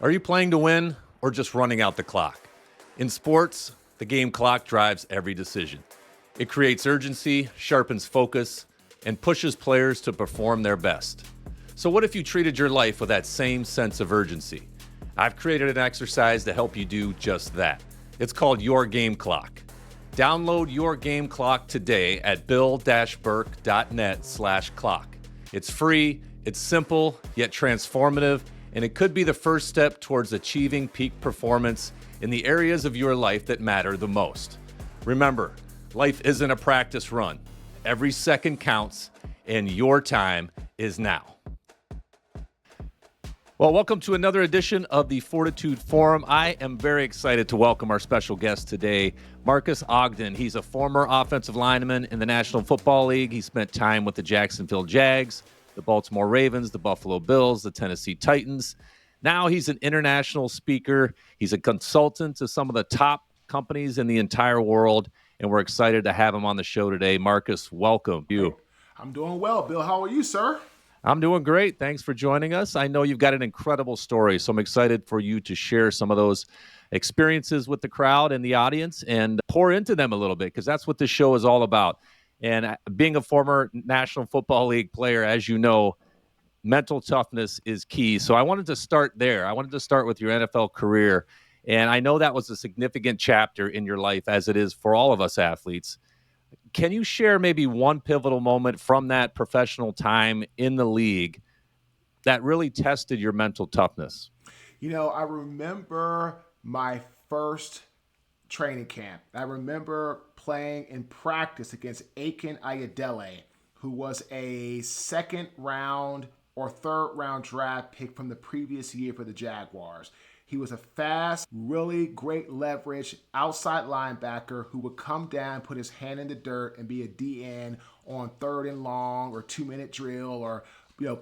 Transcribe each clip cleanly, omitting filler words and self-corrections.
Are you playing to win or just running out the clock? In sports, the game clock drives every decision. It creates urgency, sharpens focus, and pushes players to perform their best. So what if you treated your life with that same sense of urgency? I've created an exercise to help you do just that. It's called Your Game Clock. Download Your Game Clock today at bill-burke.net/clock. It's free, it's simple, yet transformative, and it could be the first step towards achieving peak performance in the areas of your life that matter the most. Remember, life isn't a practice run. Every second counts, and your time is now. Well, welcome to another edition of the Fortitude Forum. I am very excited to welcome our special guest today, Marcus Ogden. He's a former offensive lineman in the National Football League. He spent time with the Jacksonville Jags, the Baltimore Ravens, the Buffalo Bills, the Tennessee Titans. Now he's an international speaker. He's a consultant to some of the top companies in the entire world, and we're excited to have him on the show today. Marcus, welcome. I'm doing well, Bill. How are you, sir? I'm doing great. Thanks for joining us. I know you've got an incredible story, so I'm excited for you to share some of those experiences with the crowd and the audience and pour into them a little bit, because that's what this show is all about. And being a former National Football League player, as you know, mental toughness is key. So I wanted to start there. I wanted to start with your NFL career. And I know that was a significant chapter in your life, as it is for all of us athletes. Can you share maybe one pivotal moment from that professional time in the league that really tested your mental toughness? You know, I remember my first training camp. I remember playing in practice against Aiken Ayodele, who was a second round or third round draft pick from the previous year for the Jaguars. He was a fast, really great leverage outside linebacker who would come down, put his hand in the dirt, and be a DN on third and long or 2-minute drill or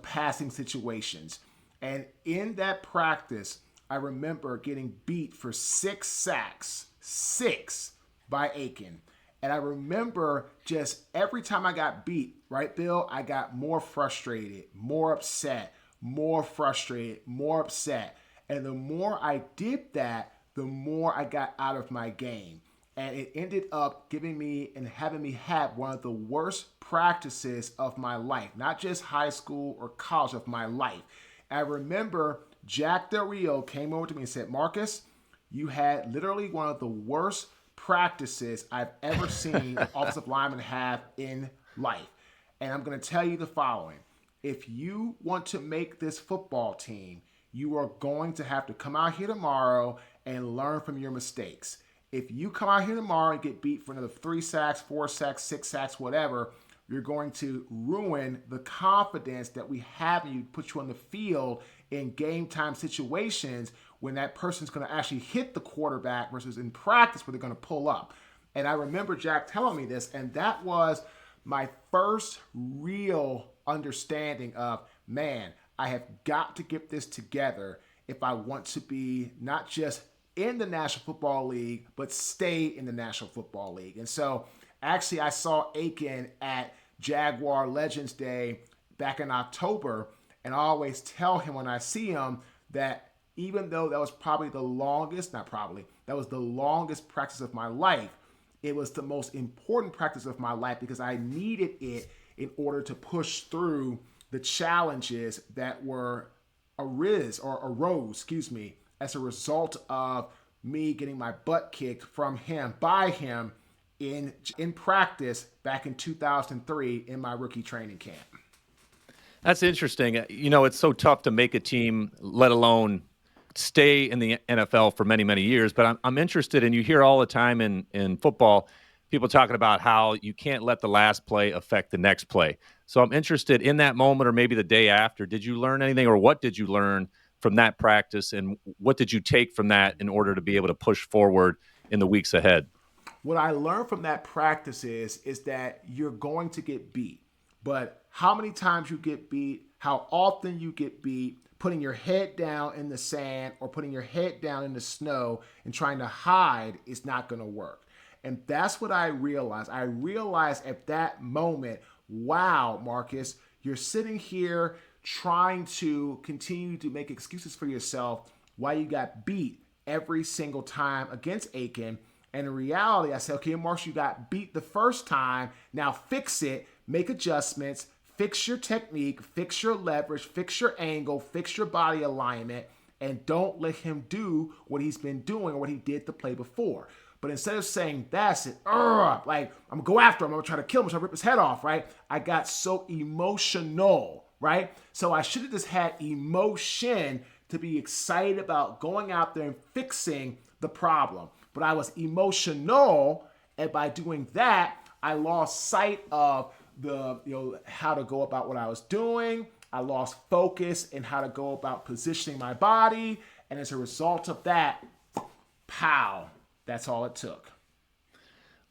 passing situations. And in that practice, I remember getting beat for 6 sacks, 6 by Aiken. And I remember just every time I got beat, right, Bill, I got more frustrated, more upset, more frustrated, more upset. And the more I did that, the more I got out of my game. And it ended up giving me and having me have one of the worst practices of my life, not just high school or college, of my life. I remember Jack Del Rio came over to me and said, Marcus, you had literally one of the worst practices I've ever seen an offensive lineman have in life. And I'm going to tell you the following. If you want to make this football team, you are going to have to come out here tomorrow and learn from your mistakes. If you come out here tomorrow and get beat for another 3 sacks, 4 sacks, 6 sacks, whatever, you're going to ruin the confidence that we have in you, put you on the field in game time situations when that person's going to actually hit the quarterback versus in practice where they're going to pull up. And I remember Jack telling me this, and that was my first real understanding of, man, I have got to get this together if I want to be not just in the National Football League, but stay in the National Football League. And so actually I saw Aiken at Jaguar Legends Day back in October, and I always tell him when I see him that even though that was probably the longest, not probably, that was the longest practice of my life, it was the most important practice of my life because I needed it in order to push through the challenges that were arose as a result of me getting my butt kicked by him in practice back in 2003 in my rookie training camp. That's interesting. You know, it's so tough to make a team, let alone stay in the NFL for many, many years. But I'm interested, and you hear all the time in football, people talking about how you can't let the last play affect the next play. So I'm interested in that moment or maybe the day after. Did you learn anything, or what did you learn from that practice, and what did you take from that in order to be able to push forward in the weeks ahead? What I learned from that practice is that you're going to get beat. But how many times you get beat, how often you get beat, putting your head down in the sand or putting your head down in the snow and trying to hide is not going to work. And that's what I realized. I realized at that moment, wow, Marcus, you're sitting here trying to continue to make excuses for yourself why you got beat every single time against Aiken. And in reality, I said, okay, Marcus, you got beat the first time. Now fix it, make adjustments, fix your technique, fix your leverage, fix your angle, fix your body alignment, and don't let him do what he's been doing or what he did the play before. But instead of saying that's it, like I'm gonna go after him, I'm gonna try to kill him, I'm gonna rip his head off, right? I got so emotional, right? So I should have just had emotion to be excited about going out there and fixing the problem. But I was emotional, and by doing that, I lost sight of how to go about what I was doing. I lost focus in how to go about positioning my body, and as a result of that, pow, that's all it took.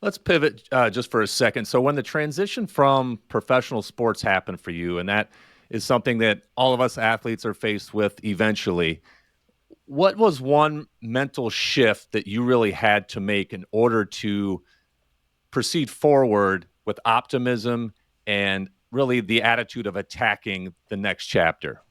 Let's pivot just for a second. So when the transition from professional sports happened for you, and that is something that all of us athletes are faced with eventually, what was one mental shift that you really had to make in order to proceed forward with optimism and really the attitude of attacking the next chapter?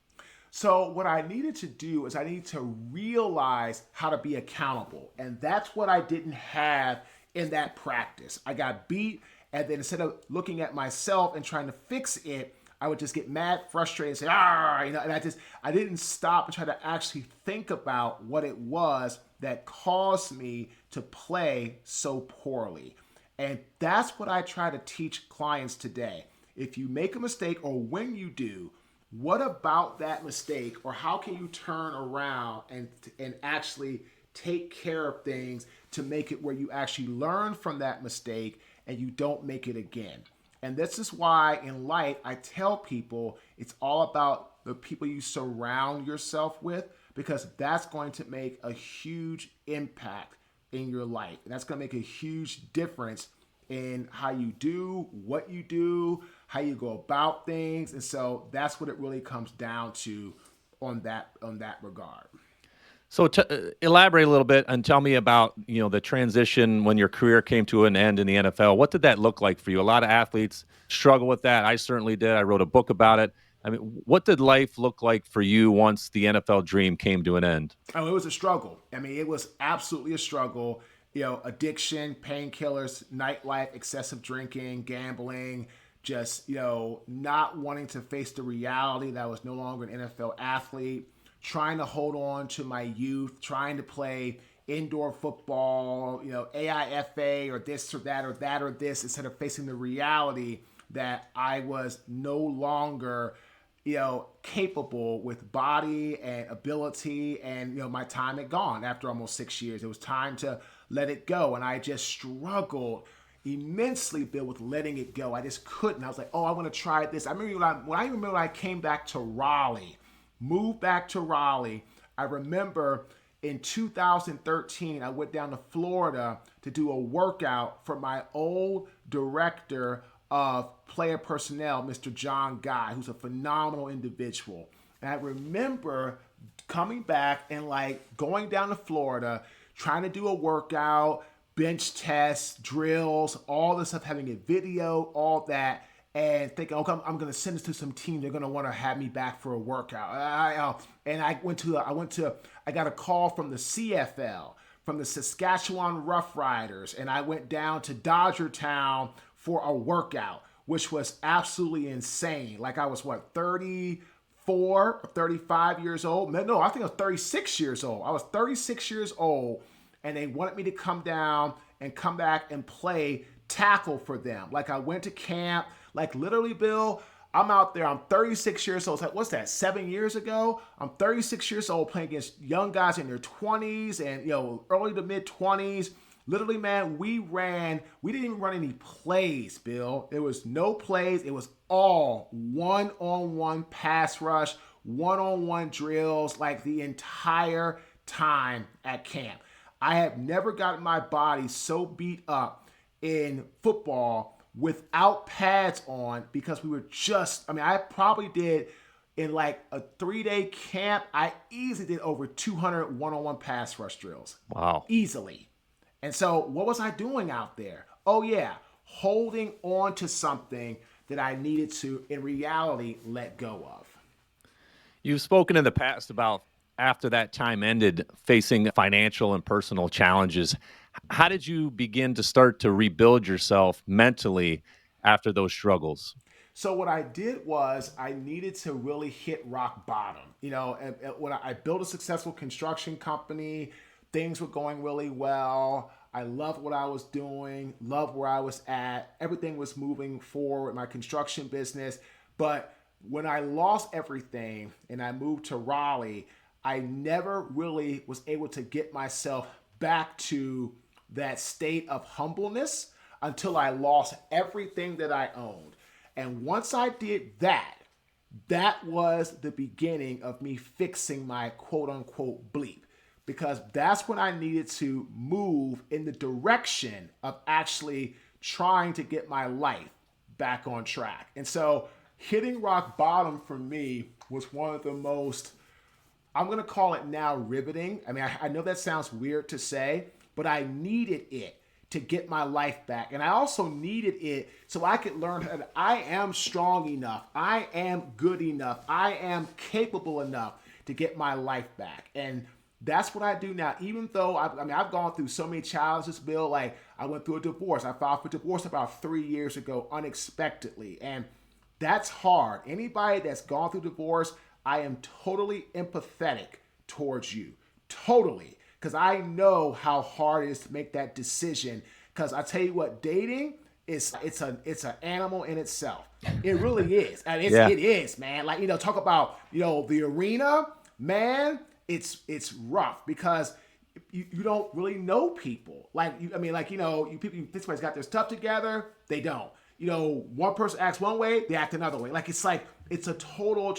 So what I needed to do is I needed to realize how to be accountable. And that's what I didn't have in that practice. I got beat, and then instead of looking at myself and trying to fix it, I would just get mad, frustrated, and say, and I didn't stop and try to actually think about what it was that caused me to play so poorly. And that's what I try to teach clients today. If you make a mistake, or when you do, what about that mistake, or how can you turn around and actually take care of things to make it where you actually learn from that mistake and you don't make it again? And this is why in life I tell people it's all about the people you surround yourself with, because that's going to make a huge impact in your life. And that's going to make a huge difference in how you do, what you do, how you go about things. And so that's what it really comes down to on that regard. So elaborate a little bit and tell me about, the transition when your career came to an end in the NFL. What did that look like for you? A lot of athletes struggle with that. I certainly did. I wrote a book about it. I mean, what did life look like for you once the NFL dream came to an end? Oh, it was a struggle. I mean, it was absolutely a struggle. Addiction, painkillers, nightlife, excessive drinking, gambling, just, not wanting to face the reality that I was no longer an NFL athlete, trying to hold on to my youth, trying to play indoor football, AIFA or this or that or that or this, instead of facing the reality that I was no longer, capable with body and ability, and, my time had gone after almost 6 years. It was time to let it go. And I just struggled immensely, Bill, with letting it go. I just couldn't. I was like, I want to try this. I remember when I came back to Raleigh, moved back to Raleigh, I remember in 2013, I went down to Florida to do a workout for my old director of player personnel, Mr. John Guy, who's a phenomenal individual. And I remember coming back and going down to Florida, trying to do a workout, bench tests, drills, all this stuff, having a video, all that, and thinking, okay, I'm going to send this to some team. They're going to want to have me back for a workout. And I got a call from the CFL, from the Saskatchewan Roughriders, and I went down to Dodgertown for a workout, which was absolutely insane. I was 34 or 35 years old. No, I think I was 36 years old. I was 36 years old, and they wanted me to come down and come back and play tackle for them. I went to camp, literally, Bill, I'm out there, I'm 36 years old. What's that, 7 years ago? I'm 36 years old playing against young guys in their 20s and, early to mid 20s. Literally, man, we didn't even run any plays, Bill. There was no plays. It was all one-on-one pass rush, one-on-one drills, the entire time at camp. I have never gotten my body so beat up in football without pads on, because we were I probably did in a 3-day camp, I easily did over 200 one-on-one pass rush drills. Wow. Easily. And so what was I doing out there? Oh yeah, holding on to something that I needed to, in reality, let go of. You've spoken in the past about after that time ended, facing financial and personal challenges, how did you begin to start to rebuild yourself mentally after those struggles? So what I did was I needed to really hit rock bottom. And when I built a successful construction company, things were going really well. I loved what I was doing, loved where I was at. Everything was moving forward, my construction business. But when I lost everything and I moved to Raleigh, I never really was able to get myself back to that state of humbleness until I lost everything that I owned. And once I did that, that was the beginning of me fixing my quote unquote bleep. Because that's when I needed to move in the direction of actually trying to get my life back on track. And so hitting rock bottom for me was one of the most, I'm going to call it now, riveting. I mean, I know that sounds weird to say, but I needed it to get my life back. And I also needed it so I could learn that I am strong enough, I am good enough, I am capable enough to get my life back. And that's what I do now. Even though I've gone through so many challenges, Bill. Like, I went through a divorce. I filed for divorce about 3 years ago unexpectedly. And that's hard. Anybody that's gone through divorce, I am totally empathetic towards you. Totally. Because I know how hard it is to make that decision. Because I tell you what, dating is it's an animal in itself. It really is. And it is, man. Like, talk about, the arena, man, it's rough because you don't really know people. Like, people, you think somebody's got their stuff together, they don't. One person acts one way, they act another way. It's a total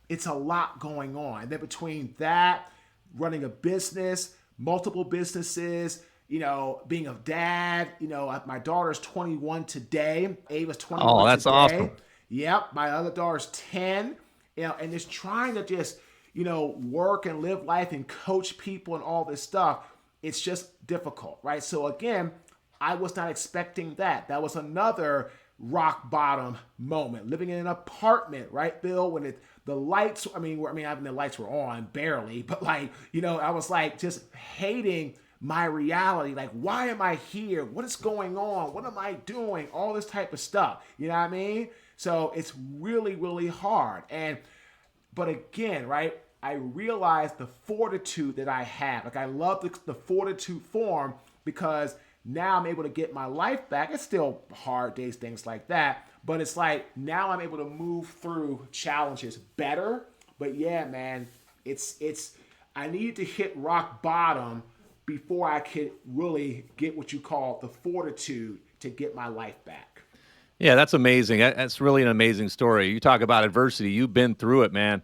it's a lot going on. And then between that, running a business, multiple businesses, being a dad, my daughter's 21 today. Ava's 21 Oh, that's today. awesome. Yep. My other daughter's 10, and just trying to just, work and live life and coach people and all this stuff. It's just difficult, right? So again, I was not expecting that. That was another rock bottom moment. Living in an apartment, right, Bill? When the lights, the lights were on barely, but I was just hating my reality. Like, why am I here? What is going on? What am I doing? All this type of stuff. You know what I mean? So it's really, really hard. But again, right, I realized the fortitude that I have. Like, I love the Fortitude Forum because now I'm able to get my life back. It's still hard days, things like that. But it's like now I'm able to move through challenges better. But yeah, man, I needed to hit rock bottom before I could really get what you call the fortitude to get my life back. Yeah, that's amazing. That's really an amazing story. You talk about adversity. You've been through it, man.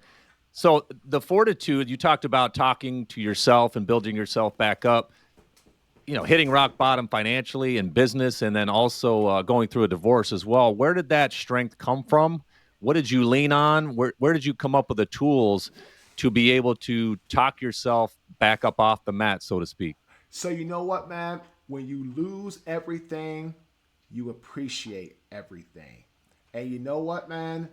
So the fortitude, you talked about talking to yourself and building yourself back up, hitting rock bottom financially in business, and then also going through a divorce as well. Where did that strength come from? What did you lean on? Where did you come up with the tools to be able to talk yourself back up off the mat, so to speak? So you know what, man? When you lose everything, you appreciate everything. And you know what, man?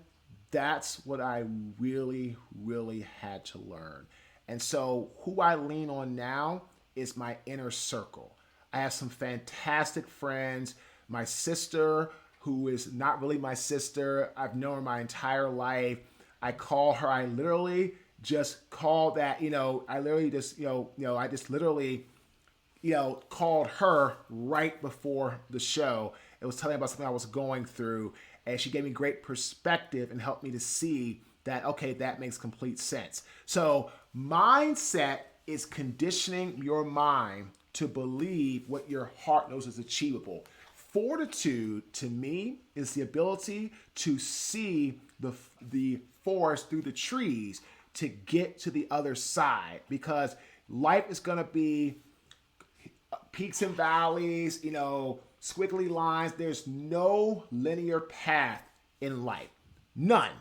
That's what I really, really had to learn. And so who I lean on now is my inner circle. I have some fantastic friends. My sister, who is not really my sister, I've known her my entire life. I call her, I literally just call that, I literally just, I just literally, called her right before the show. It was telling me about something I was going through, and she gave me great perspective and helped me to see that, okay, that makes complete sense. So mindset is conditioning your mind to believe what your heart knows is achievable. Fortitude, to me, is the ability to see the forest through the trees to get to the other side, because life is going to be peaks and valleys, squiggly lines. There's no linear path in life. None.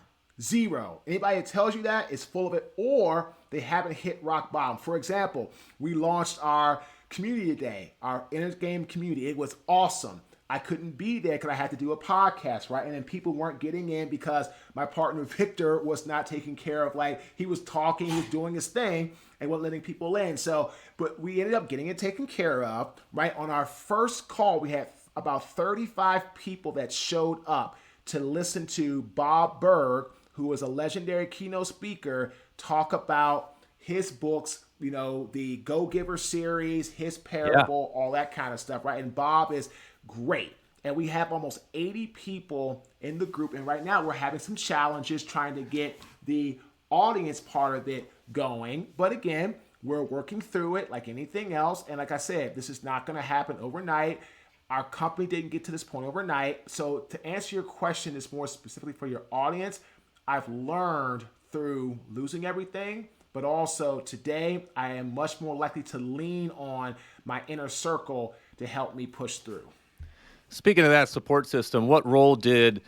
Zero. Anybody that tells you that is full of it, or they haven't hit rock bottom. For example, we launched our community today, our inner game community. It was awesome. I couldn't be there because I had to do a podcast, right? And then people weren't getting in because my partner Victor was not taking care of, like, he was talking, he was doing his thing and wasn't letting people in. So, but we ended up getting it taken care of, right? On our first call, we had about 35 people that showed up to listen to Bob Burke, who was a legendary keynote speaker, talk about his books, you know, the Go Giver series, his parable, all that kind of stuff, right? And Bob is great. And we have almost 80 people in the group. And right now we're having some challenges trying to get the audience part of it going. But again, we're working through it like anything else. And like I said, this is not going to happen overnight. Our company didn't get to this point overnight. So to answer your question, is more specifically for your audience, I've learned through losing everything, but also today I am much more likely to lean on my inner circle to help me push through. Speaking of that support system, what role did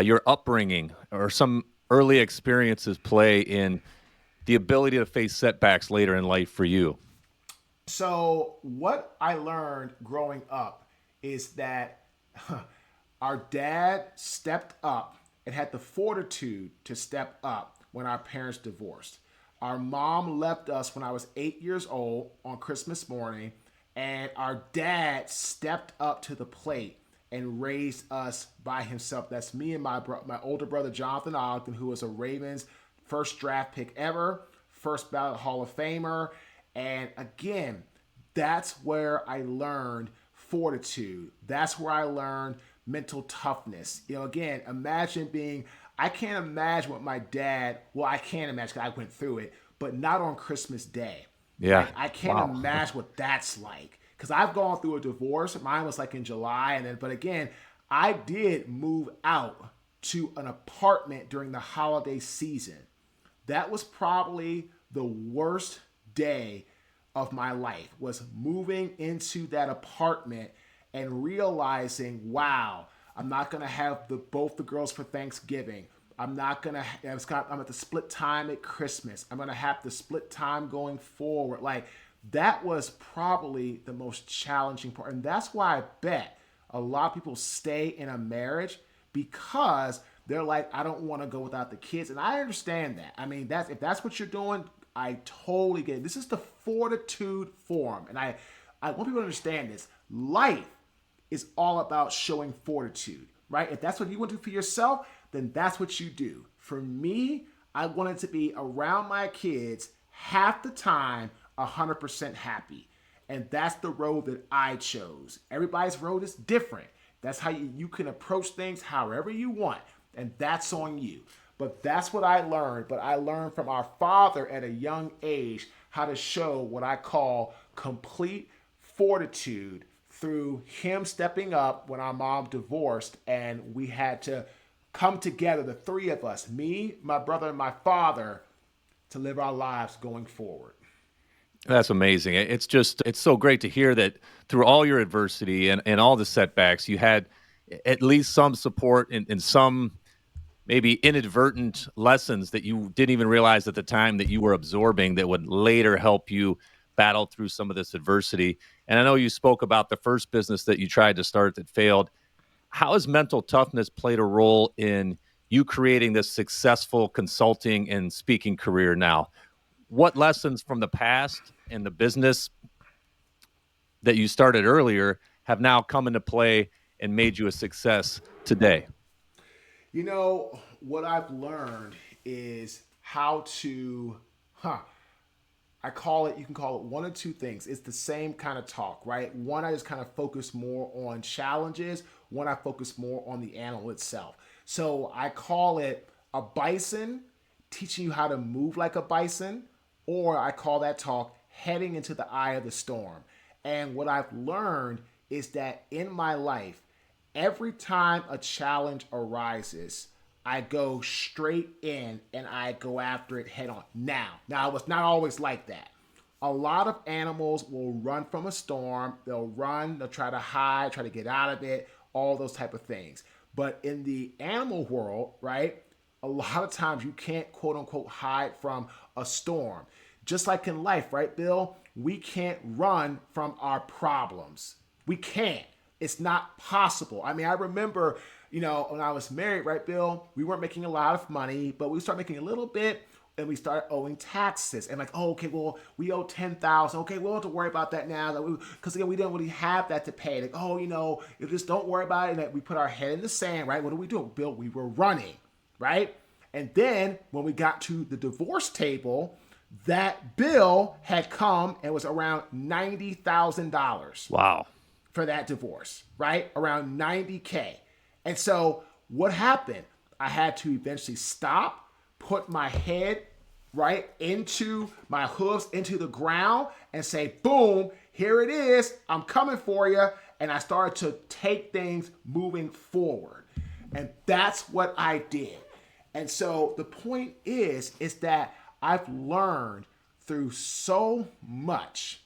your upbringing or some early experiences play in the ability to face setbacks later in life for you? So what I learned growing up is that our dad stepped up and had the fortitude to step up when our parents divorced. Our mom left us when I was 8 years old on Christmas morning, and our dad stepped up to the plate and raised us by himself. That's me and my older brother, Jonathan Ogden, who was a Ravens first draft pick ever, first ballot Hall of Famer. And again, that's where I learned fortitude. That's where I learned mental toughness. You know, again, I can't imagine what my dad, well, I can't imagine because I went through it, but not on Christmas Day. Yeah. Like, I can't imagine what that's like because I've gone through a divorce. Mine was like in July. But again, I did move out to an apartment during the holiday season. That was probably the worst day of my life, was moving into that apartment and realizing, wow, I'm not going to have both the girls for Thanksgiving. I'm at the split time at Christmas. I'm going to have the split time going forward. Like, that was probably the most challenging part. And that's why I bet a lot of people stay in a marriage, because they're like, I don't want to go without the kids. And I understand that. I mean, if that's what you're doing, I totally get it. This is the Fortitude Forum. And I want people to understand this. Life is all about showing fortitude, right? If that's what you want to do for yourself, then that's what you do. For me, I wanted to be around my kids half the time, 100% happy. And that's the road that I chose. Everybody's road is different. That's how you can approach things however you want. And that's on you. But that's what I learned. But I learned from our father at a young age how to show what I call complete fortitude through him stepping up when our mom divorced, and we had to come together, the three of us, me, my brother, and my father, to live our lives going forward. That's amazing. It's so great to hear that through all your adversity and all the setbacks, you had at least some support and some maybe inadvertent lessons that you didn't even realize at the time that you were absorbing that would later help you battle through some of this adversity. And I know you spoke about the first business that you tried to start that failed. How has mental toughness played a role in you creating this successful consulting and speaking career now? What lessons from the past and the business that you started earlier have now come into play and made you a success today? You know, what I've learned is how to, you can call it one or two things. It's the same kind of talk, right? One, I just kind of focus more on challenges. One, I focus more on the animal itself. So I call it a bison, teaching you how to move like a bison, or I call that talk heading into the eye of the storm. And what I've learned is that in my life, every time a challenge arises, I go straight in and I go after it head on. Now it was not always like that. A lot of animals will run from a storm. They'll run, they'll try to hide, try to get out of it, all those type of things. But in the animal world, right, a lot of times you can't quote unquote hide from a storm. Just like in life, right, Bill? We can't run from our problems. We can't. It's not possible. I mean, I remember, when I was married, right, Bill, we weren't making a lot of money, but we started making a little bit and we started owing taxes. And like, oh, okay, well, we owe 10,000. Okay, we don't have to worry about that now. Because again, we didn't really have that to pay. Like, oh, you just don't worry about it. And that we put our head in the sand, right? What do we do? Bill, we were running, right? And then when we got to the divorce table, that bill had come and was around $90,000. Wow. For that divorce, right? Around 90K. And so what happened? I had to eventually stop, put my head right into my hooves, into the ground, and say, boom, here it is. I'm coming for you. And I started to take things moving forward. And that's what I did. And so the point is that I've learned through so much,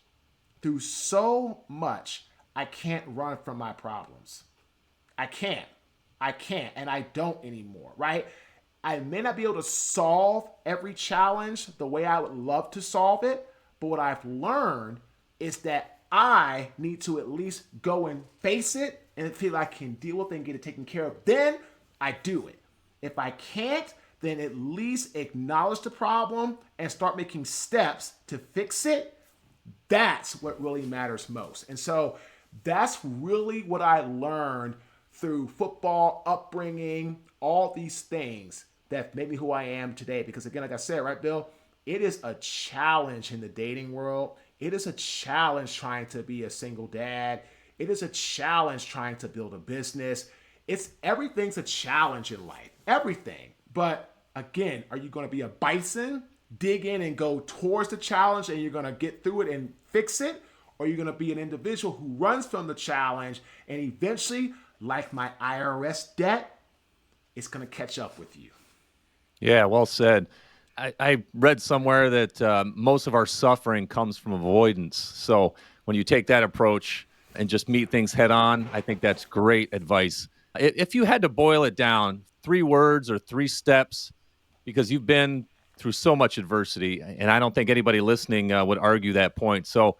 I can't run from my problems. I can't. And I don't anymore, right? I may not be able to solve every challenge the way I would love to solve it, but what I've learned is that I need to at least go and face it and feel I can deal with it and get it taken care of. Then I do it. If I can't, then at least acknowledge the problem and start making steps to fix it. That's what really matters most. And so that's really what I learned through football, upbringing, all these things that made me who I am today. Because again, like I said, right, Bill, it is a challenge in the dating world. It is a challenge trying to be a single dad. It is a challenge trying to build a business. Everything's a challenge in life, everything. But again, are you going to be a bison, dig in and go towards the challenge and you're going to get through it and fix it? Or are you going to be an individual who runs from the challenge and eventually, like my IRS debt, it's going to catch up with you? Yeah, well said. I read somewhere that most of our suffering comes from avoidance. So when you take that approach and just meet things head on, I think that's great advice. If you had to boil it down, 3 words or 3 steps, because you've been through so much adversity, and I don't think anybody listening would argue that point. So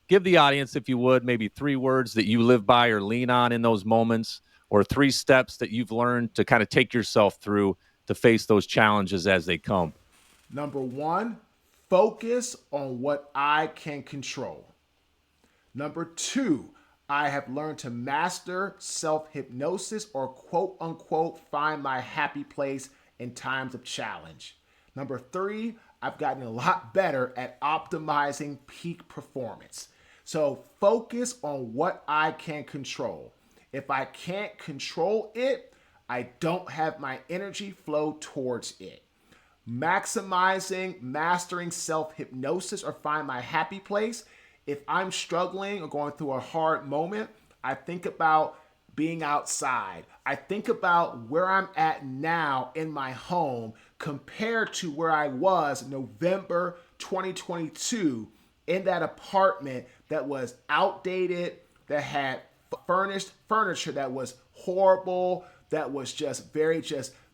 give the audience, if you would, maybe 3 words that you live by or lean on in those moments, or 3 steps that you've learned to kind of take yourself through to face those challenges as they come. Number 1, focus on what I can control. Number 2, I have learned to master self-hypnosis, or quote unquote, find my happy place in times of challenge. Number 3, I've gotten a lot better at optimizing peak performance. So focus on what I can control. If I can't control it, I don't have my energy flow towards it. Mastering self-hypnosis, or find my happy place. If I'm struggling or going through a hard moment, I think about being outside. I think about where I'm at now in my home compared to where I was November 2022 in that apartment that was outdated, that had furnished furniture that was horrible, that was just very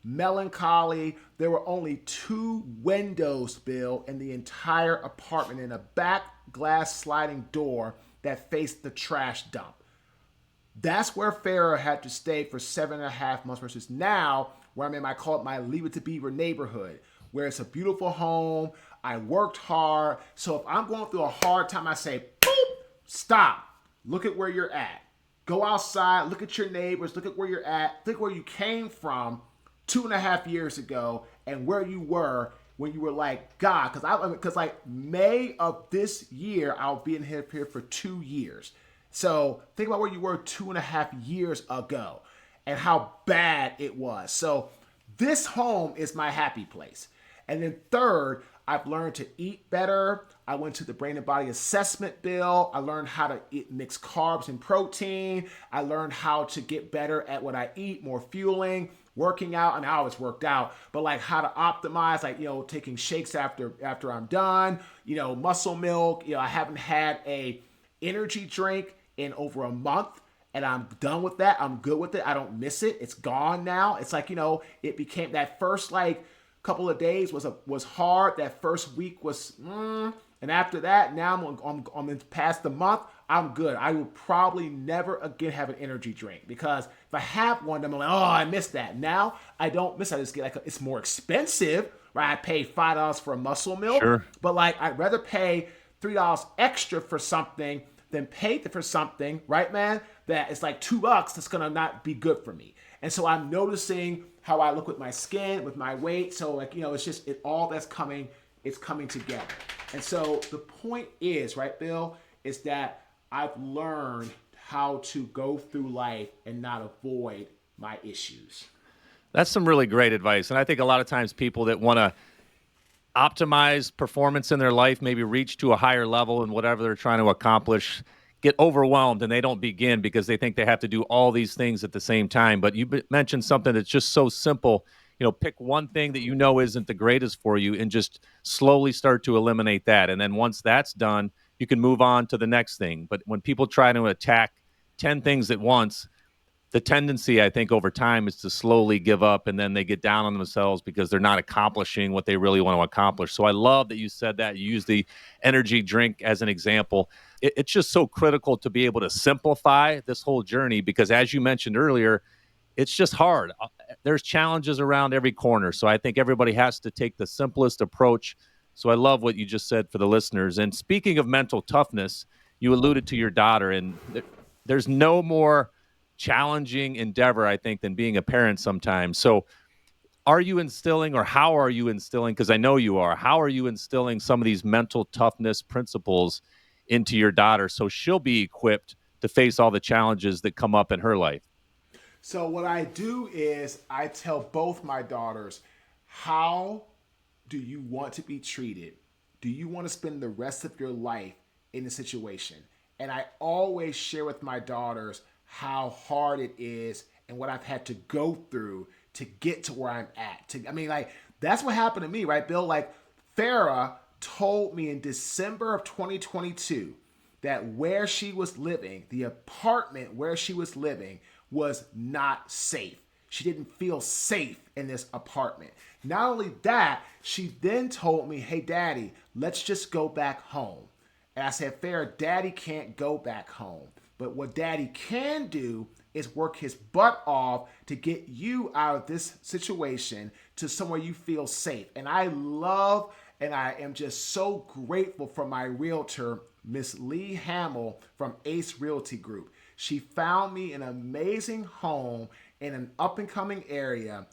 melancholy. There were only 2 windows, Bill, in the entire apartment, and a back glass sliding door that faced the trash dump. That's where Farrah had to stay for 7.5 months versus now, where I'm in I call it my Leave It to Beaver neighborhood, where it's a beautiful home. I worked hard. So if I'm going through a hard time, I say, boop, stop. Look at where you're at. Go outside, look at your neighbors, look at where you're at, look where you came from 2.5 years ago and where you were when you were like, God, because like May of this year, I'll be in here for 2 years. So think about where you were 2.5 years ago and how bad it was. So this home is my happy place. And then third, I've learned to eat better. I went to the Brain and Body Assessment, Bill. I learned how to mix carbs and protein. I learned how to get better at what I eat, more fueling, working out. And I always worked out, but like how to optimize, like, taking shakes after I'm done, muscle milk. I haven't had a energy drink in over a month. And I'm done with that. I'm good with it. I don't miss it. It's gone now. It's like, it became that first couple of days was hard. That first week was, and after that, now I'm in past the month. I'm good. I will probably never again have an energy drink, because if I have one, I'm like, oh, I missed that. Now I don't miss. I just get like it's more expensive, right? I pay $5 for a muscle milk, Sure. but like I'd rather pay $3 extra for something than pay for something, right, man? That it's like $2 that's gonna not be good for me. And so I'm noticing how I look with my skin, with my weight. So like, it's just all that's coming, it's coming together. And so the point is, right, Bill, is that I've learned how to go through life and not avoid my issues. That's some really great advice. And I think a lot of times people that want to optimize performance in their life, maybe reach to a higher level in whatever they're trying to accomplish, get overwhelmed and they don't begin because they think they have to do all these things at the same time. But you mentioned something that's just so simple. Pick one thing that isn't the greatest for you and just slowly start to eliminate that. And then once that's done, you can move on to the next thing. But when people try to attack 10 things at once, the tendency, I think, over time is to slowly give up, and then they get down on themselves because they're not accomplishing what they really want to accomplish. So I love that you said that. You use the energy drink as an example. It's just so critical to be able to simplify this whole journey because, as you mentioned earlier, it's just hard. There's challenges around every corner. So I think everybody has to take the simplest approach. So I love what you just said for the listeners. And speaking of mental toughness, you alluded to your daughter, and there's no more challenging endeavor, I think, than being a parent sometimes. So are you instilling, or how are you instilling, because I know you are, how are you instilling some of these mental toughness principles into your daughter so she'll be equipped to face all the challenges that come up in her life? So what I do is I tell both my daughters, how do you want to be treated? Do you want to spend the rest of your life in a situation? And I always share with my daughters how hard it is and what I've had to go through to get to where I'm at. That's what happened to me, right, Bill? Like, Farah told me in December of 2022 that where she was living, the apartment where she was living, was not safe. She didn't feel safe in this apartment. Not only that, she then told me, hey, Daddy, let's just go back home. And I said, Farah, Daddy can't go back home. But what Daddy can do is work his butt off to get you out of this situation to somewhere you feel safe. And I love and I am just so grateful for my realtor, Miss Lee Hamill from Ace Realty Group. She found me an amazing home in an up-and-coming area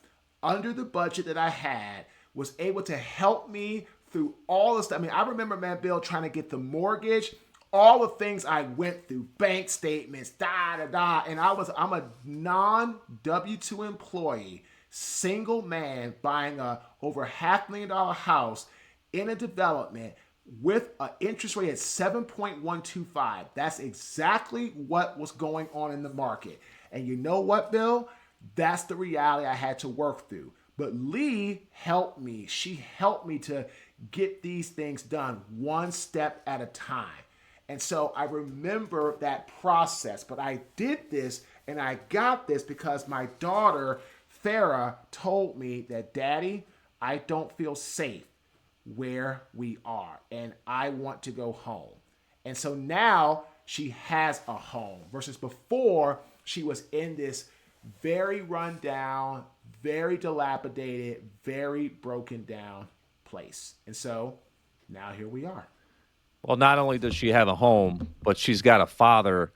under the budget that I had, was able to help me through all this. I remember, man, Bill, trying to get the mortgage, all the things I went through, bank statements, and I'm a non-W-2 employee, single man buying a over $500,000 house in a development with an interest rate at 7.125. That's exactly what was going on in the market. And you know what, Bill? That's the reality I had to work through. But Lee helped me. She helped me to get these things done one step at a time. And so I remember that process, but I did this and I got this because my daughter, Farah, told me that, Daddy, I don't feel safe where we are and I want to go home. And so now she has a home versus before she was in this very run down, very dilapidated, very broken down place. And so now here we are. Well, not only does she have a home, but she's got a father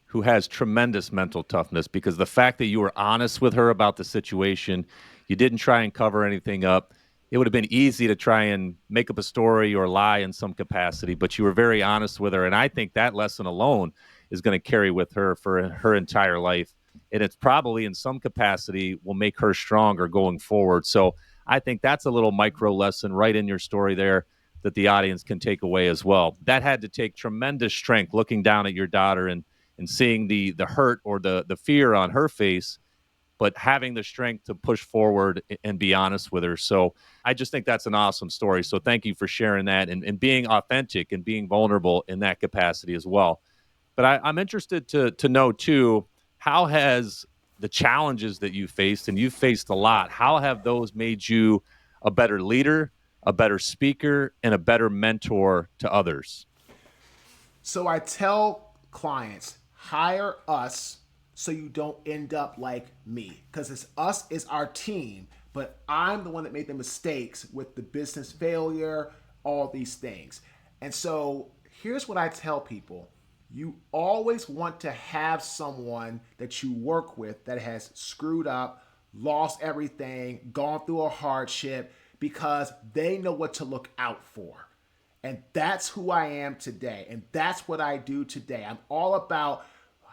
who has tremendous mental toughness, because the fact that you were honest with her about the situation, you didn't try and cover anything up. It would have been easy to try and make up a story or lie in some capacity, but you were very honest with her. And I think that lesson alone is going to carry with her for her entire life. And it's probably in some capacity will make her stronger going forward. So I think that's a little micro lesson right in your story there that the audience can take away as well. That had to take tremendous strength, looking down at your daughter and seeing the hurt or the fear on her face, but having the strength to push forward and be honest with her. So I just think that's an awesome story. So thank you for sharing that and being authentic and being vulnerable in that capacity as well. But I'm interested to know too, how has the challenges that you faced, and you've faced a lot, how have those made you a better leader, a better speaker, and a better mentor to others? So I tell clients, hire us so you don't end up like me. Because it's us is our team, but I'm the one that made the mistakes with the business failure, all these things. And so here's what I tell people. You always want to have someone that you work with that has screwed up, lost everything, gone through a hardship, because they know what to look out for. And that's who I am today. And that's what I do today. I'm all about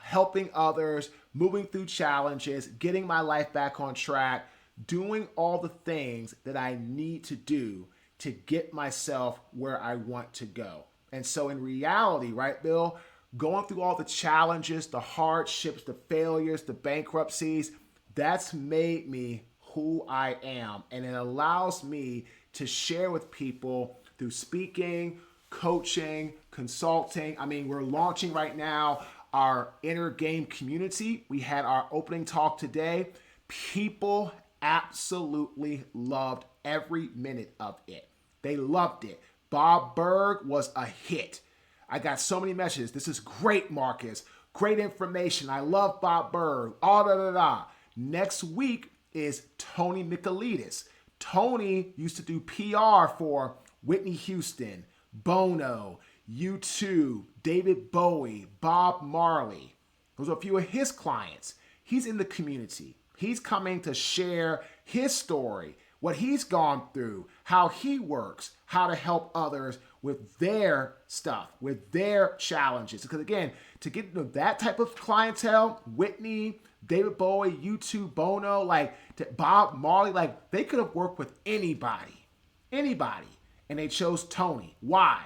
helping others, moving through challenges, getting my life back on track, doing all the things that I need to do to get myself where I want to go. And so in reality, right, Bill, going through all the challenges, the hardships, the failures, the bankruptcies, that's made me who I am. And it allows me to share with people through speaking, coaching, consulting. I mean, we're launching right now our inner game community. We had our opening talk today. People absolutely loved every minute of it. They loved it. Bob Burke was a hit. I got so many messages. This is great, Marcus. Great information. I love Bob Burke. All da da da. Next week is Tony Michaelides. Tony used to do PR for Whitney Houston, Bono, U2, David Bowie, Bob Marley. Those are a few of his clients. He's in the community. He's coming to share his story, what he's gone through, how he works, how to help others with their stuff, with their challenges. Because again, to get into that type of clientele, Whitney, David Bowie, U2, Bono, like Bob Marley, like they could have worked with anybody. And they chose Tony. Why?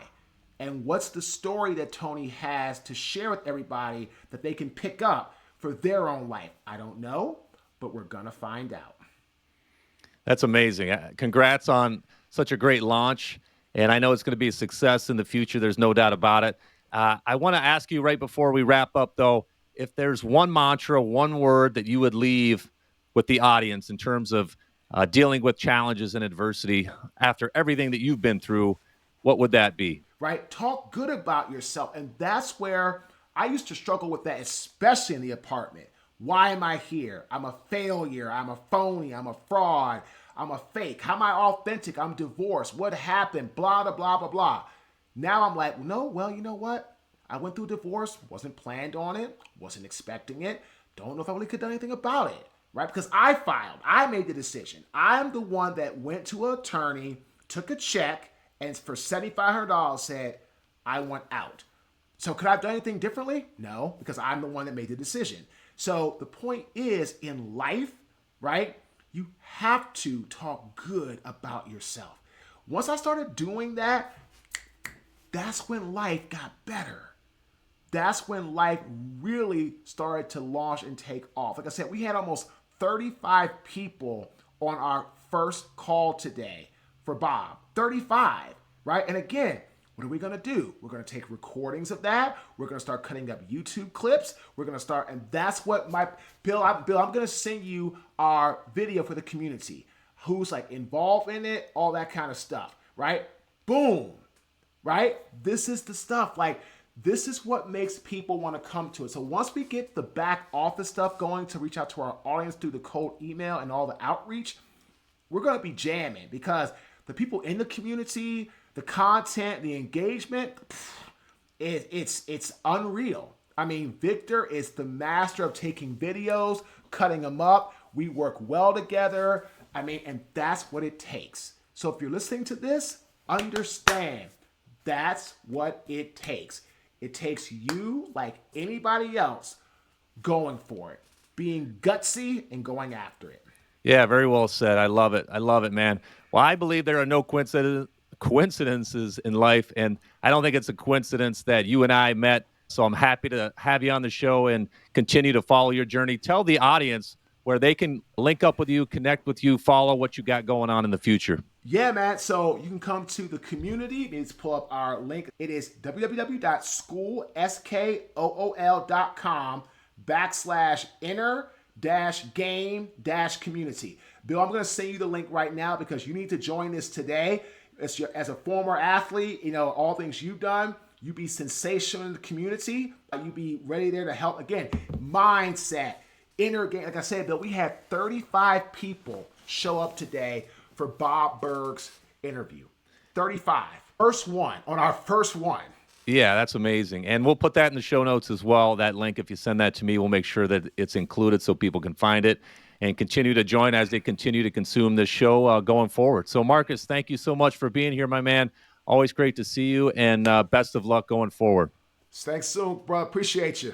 And what's the story that Tony has to share with everybody that they can pick up for their own life? I don't know, but we're going to find out. That's amazing. Congrats on such a great launch. And I know it's going to be a success in the future. There's no doubt about it. I want to ask you right before we wrap up, though, if there's one mantra, one word that you would leave with the audience in terms of dealing with challenges and adversity after everything that you've been through, what would that be? Right? Talk good about yourself. And that's where I used to struggle with that, especially in the apartment. Why am I here? I'm a failure. I'm a phony. I'm a fraud. I'm a fake. How am I authentic? I'm divorced. What happened? Blah, blah, blah, blah, blah. Now I'm like, no, well, you know what? I went through a divorce. Wasn't planned on it. Wasn't expecting it. Don't know if I really could do anything about it. Right? Because I filed. I made the decision. I'm the one that went to an attorney, took a check, and for $7,500 said, I want out. So could I have done anything differently? No, because I'm the one that made the decision. So the point is, in life, right, you have to talk good about yourself. Once I started doing that, that's when life got better. That's when life really started to launch and take off. Like I said, we had almost 35 people on our first call today for Bob. 35, right? And again, what are we going to do? We're going to take recordings of that. We're going to start cutting up YouTube clips. We're going to start, and that's what Bill, I'm going to send you our video for the community. Who's like involved in it, all that kind of stuff, right? Boom, right? This is the stuff. Like, this is what makes people want to come to it. So once we get the back office stuff going to reach out to our audience through the cold email and all the outreach, we're going to be jamming because the people in the community, the content, the engagement, it's unreal. I mean, Victor is the master of taking videos, cutting them up. We work well together. I mean, and that's what it takes. So if you're listening to this, understand that's what it takes. It takes you, like anybody else, going for it, being gutsy and going after it. Yeah, very well said. I love it. I love it, man. Well, I believe there are no coincidences in life, and I don't think it's a coincidence that you and I met. So I'm happy to have you on the show and continue to follow your journey. Tell the audience where they can link up with you, connect with you, follow what you got going on in the future. Yeah, man. So you can come to the community. Let's pull up our link. It is www.school.com/inner-game-community. Bill, I'm going to send you the link right now because you need to join this today. As a former athlete, you know, all things you've done, You be sensational in the community. You be ready there to help. Again, mindset, inner game. Like I said, Bill, we had 35 people show up today for Bob Burke's interview. 35. First one, on our first one. Yeah, that's amazing. And we'll put that in the show notes as well. That link, if you send that to me, we'll make sure that it's included so people can find it and continue to join as they continue to consume this show going forward. So, Marcus, thank you so much for being here, my man. Always great to see you, and best of luck going forward. Thanks so, bro. Appreciate you.